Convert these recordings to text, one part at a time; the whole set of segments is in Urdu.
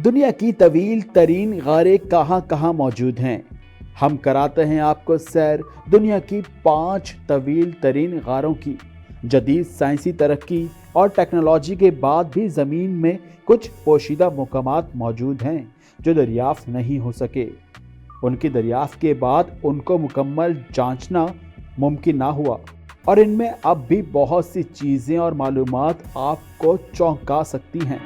دنیا کی طویل ترین غاریں کہاں کہاں موجود ہیں؟ ہم کراتے ہیں آپ کو سیر دنیا کی 5 طویل ترین غاروں کی۔ جدید سائنسی ترقی اور ٹیکنالوجی کے بعد بھی زمین میں کچھ پوشیدہ مقامات موجود ہیں جو دریافت نہیں ہو سکے۔ ان کی دریافت کے بعد ان کو مکمل جانچنا ممکن نہ ہوا، اور ان میں اب بھی بہت سی چیزیں اور معلومات آپ کو چونکا سکتی ہیں۔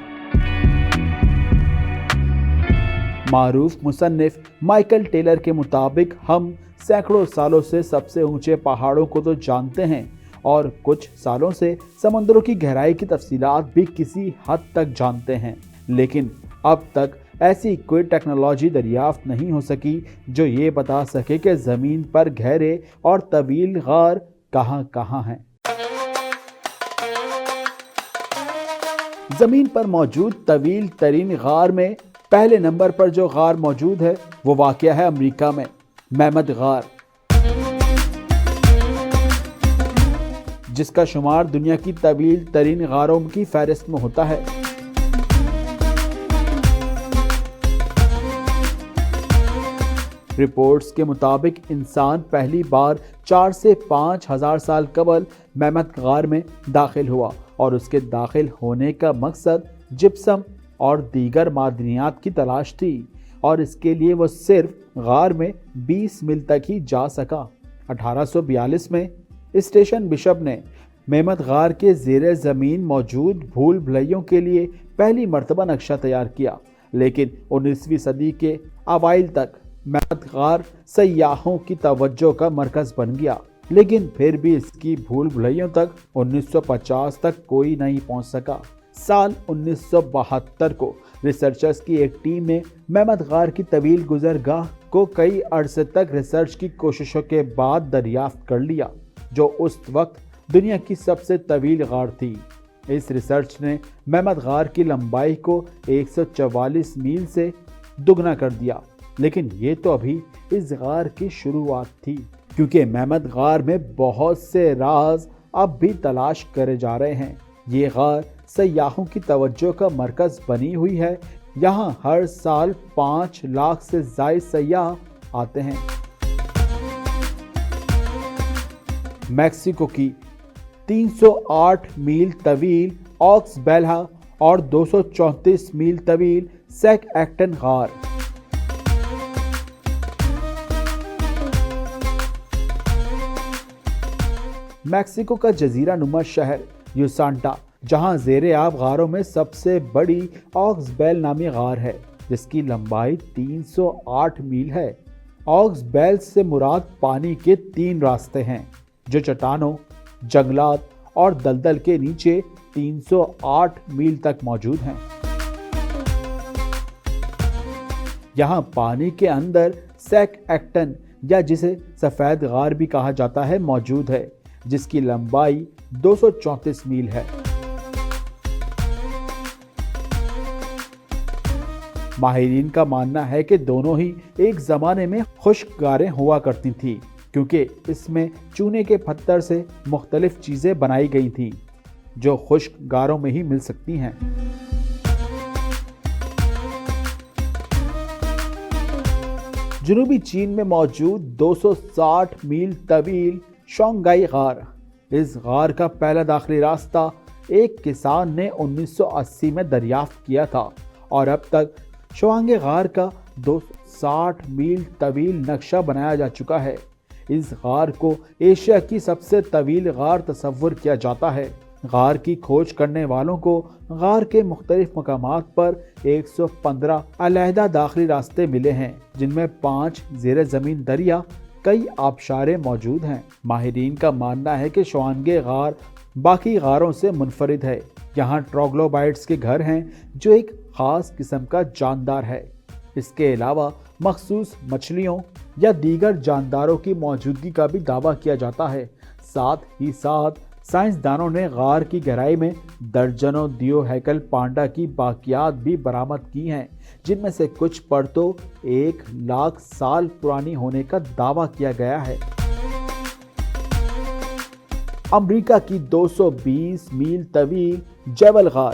معروف مصنف مائیکل ٹیلر کے مطابق ہم سینکڑوں سالوں سے سب سے اونچے پہاڑوں کو تو جانتے ہیں، اور کچھ سالوں سے سمندروں کی گہرائی کی تفصیلات بھی کسی حد تک جانتے ہیں، لیکن اب تک ایسی کوئی ٹیکنالوجی دریافت نہیں ہو سکی جو یہ بتا سکے کہ زمین پر گہرے اور طویل غار کہاں کہاں ہیں۔ زمین پر موجود طویل ترین غار میں پہلے نمبر پر جو غار موجود ہے وہ واقع ہے امریکہ میں، میمد غار، جس کا شمار دنیا کی طویل ترین غاروں کی فہرست میں ہوتا ہے۔ رپورٹس کے مطابق انسان پہلی بار 4 سے 5 ہزار سال قبل میمد غار میں داخل ہوا، اور اس کے داخل ہونے کا مقصد جپسم اور دیگر معدنیات کی تلاش تھی، اور اس کے لیے وہ صرف غار میں 20 میل تک ہی جا سکا۔ 1842 میں اسٹیشن بشپ نے میمد غار کے زیر زمین موجود بھول بھلیوں کے لیے پہلی مرتبہ نقشہ تیار کیا، لیکن 19ویں صدی کے اوائل تک میمد غار سیاحوں کی توجہ کا مرکز بن گیا، لیکن پھر بھی اس کی بھول بھلیوں تک 1950 تک کوئی نہیں پہنچ سکا۔ سال 1972 کو ریسرچرز کی ایک ٹیم نے میمد غار کی طویل گزرگاہ کو کئی عرصے تک ریسرچ کی کوششوں کے بعد دریافت کر لیا، جو اس وقت دنیا کی سب سے طویل غار تھی۔ اس ریسرچ نے میمد غار کی لمبائی کو 144 میل سے دگنا کر دیا، لیکن یہ تو ابھی اس غار کی شروعات تھی، کیونکہ میمد غار میں بہت سے راز اب بھی تلاش کرے جا رہے ہیں۔ یہ غار سیاحوں کی توجہ کا مرکز بنی ہوئی ہے، یہاں ہر سال 5 لاکھ سے زائد سیاح آتے ہیں۔ میکسیکو کی 308 میل طویل آکس بیلہا اور 234 میل طویل سیک ایکٹن غار۔ میکسیکو کا جزیرہ نما شہر یوسانٹا، جہاں زیر آب غاروں میں سب سے بڑی آکس بیل نامی غار ہے، جس کی لمبائی 308 میل ہے۔ آکس بیل سے مراد پانی کے 3 راستے ہیں جو چٹانوں، جنگلات اور دلدل کے نیچے 308 میل تک موجود ہیں۔ یہاں پانی کے اندر سیک ایکٹن، یا جسے سفید غار بھی کہا جاتا ہے، موجود ہے، جس کی لمبائی 234 میل ہے۔ ماہرین کا ماننا ہے کہ دونوں ہی ایک زمانے میں خشک غاریں ہوا کرتی تھیں، کیونکہ اس میں چونے کے پتھر سے مختلف چیزیں بنائی گئی تھیں جو خشک غاروں میں ہی مل سکتی ہیں۔ جنوبی چین میں موجود 260 میل طویل شونگائی غار۔ اس غار کا پہلا داخلی راستہ ایک کسان نے 1980 میں دریافت کیا تھا، اور اب تک شوانگے غار کا 260 میل طویل نقشہ بنایا جا چکا ہے۔ اس غار کو ایشیا کی سب سے طویل غار تصور کیا جاتا ہے۔ غار کی کھوج کرنے والوں کو غار کے مختلف مقامات پر 115 علیحدہ داخلی راستے ملے ہیں، جن میں 5 زیر زمین دریا، کئی آبشاریں موجود ہیں۔ ماہرین کا ماننا ہے کہ شوانگے غار باقی غاروں سے منفرد ہے۔ یہاں ٹروگلوبائٹس کے گھر ہیں، جو ایک خاص قسم کا جاندار ہے۔ اس کے علاوہ مخصوص مچھلیوں یا دیگر جانداروں کی موجودگی کا بھی دعویٰ کیا جاتا ہے۔ ساتھ ہی ساتھ سائنسدانوں نے غار کی گہرائی میں درجنوں دیو ہیکل پانڈا کی باقیات بھی برآمد کی ہیں، جن میں سے کچھ پر تو 1 لاکھ سال پرانی ہونے کا دعویٰ کیا گیا ہے۔ امریکہ کی 220 میل طویل جیبل غار۔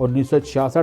1966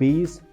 20